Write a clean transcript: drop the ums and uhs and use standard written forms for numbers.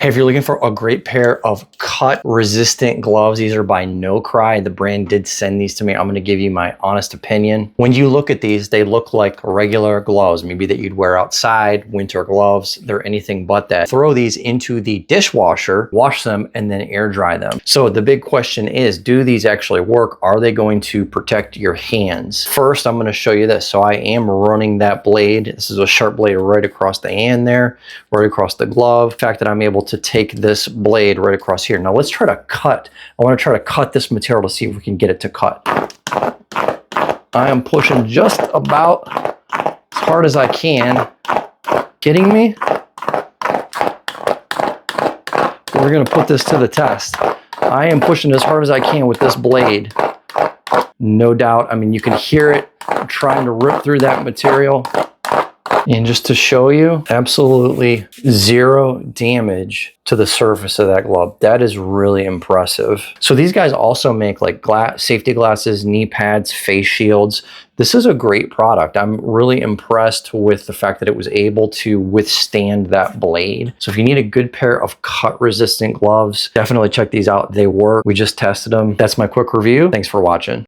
Hey, if you're looking for a great pair of cut resistant gloves, these are by NoCry. The brand did send these to me. I'm going to give you my honest opinion. When you look at these, they look like regular gloves, maybe that you'd wear outside, winter gloves. They're anything but that. Throw these into the dishwasher, wash them, and then air dry them. So the big question is, do these actually work? Are they going to protect your hands? First, I'm going to show you this. So I am running that blade. This is a sharp blade right across the hand there, right across the glove. The fact that I'm able to take this blade right across here. Now let's try to cut. I want to try to cut this material to see if we can get it to cut. I am pushing just about as hard as I can. Kidding me? We're going to put this to the test. I am pushing as hard as I can with this blade. No doubt. I mean, you can hear it. I'm trying to rip through that material. And just to show you, absolutely zero damage to the surface of that glove. That is really impressive. So these guys also make like safety glasses, knee pads, face shields. This is a great product. I'm really impressed with the fact that it was able to withstand that blade. So if you need a good pair of cut resistant gloves, definitely check these out. They work. We just tested them. That's my quick review. Thanks for watching.